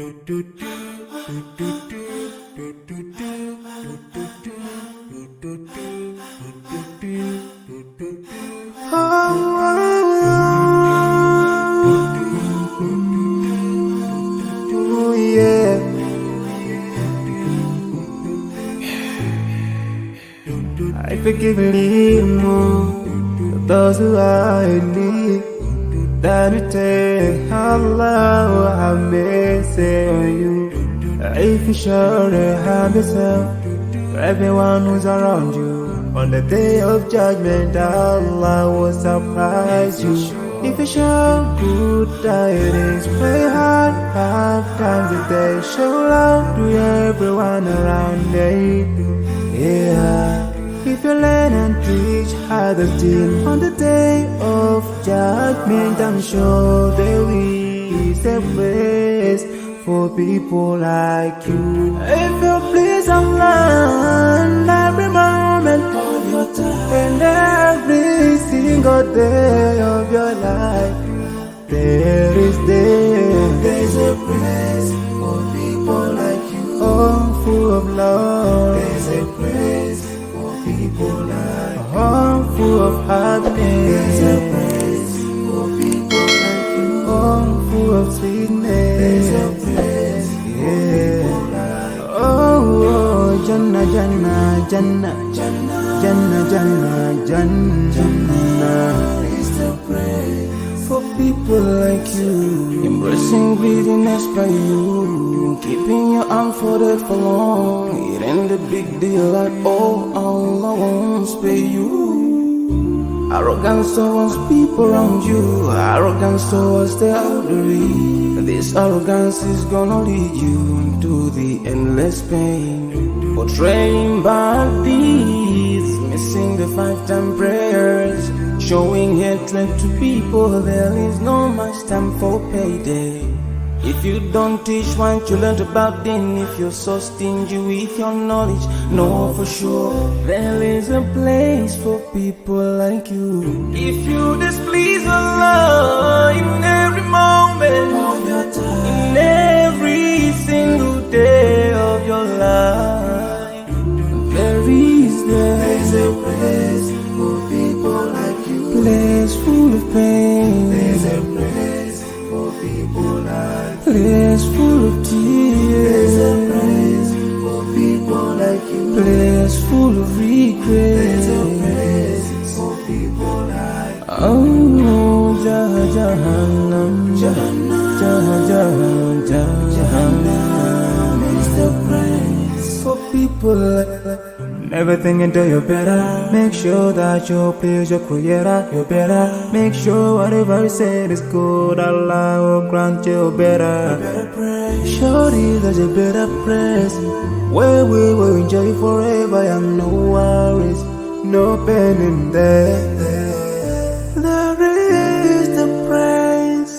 Oh, yeah. I forgive a little more to those who are in need. That you take Allah have mercy on you. If you show the harm yourself to everyone who's around you, on the day of judgment Allah will surprise you. If you show good tidings, pray hard 5 times a day. Show love to everyone around you. Yeah. If you learn and teach others still, on the day of judgment I'm sure there is a place for people like you. If you please Allah every moment of your time and every single day of your life, there's a place for people like you. Oh, full of love. There's a place people like a home full of happiness. There's a place for people like you. Home full of sweetness. There's a place for people like you. Oh, Jannah, Jannah, Jannah, Jannah, Jannah, Jannah, Jannah. It's the place for people like you. Embracing greediness by you, keeping your arm folded for long. It ain't a big deal at all. Allah won't spare you. Arrogance towards people around you, arrogance towards the elderly. This arrogance is gonna lead you to the endless pain. Portraying bad deeds, missing the 5-time prayers, showing hatred to people. There is no much time for payday. If you don't teach what you learned about then, if you're so stingy with your knowledge, know for sure there is a place for people like you. If you displease Allah in every moment of your time, in every single day of your life, there's a place for people like you. Place full of pain. There's a place for people like you. Place full of tears. There's a place for people like you. Place full of regret. There's a place for people like you. Oh, Jahannam, Jahannam, Jahannam is the place for people like you. Never think until you're better. Make sure that you please your creator. You're better. Make sure whatever you said is good. Allah will grant you better. Surely there's a better place where we will enjoy forever and no worries, no pain in there. There is the praise.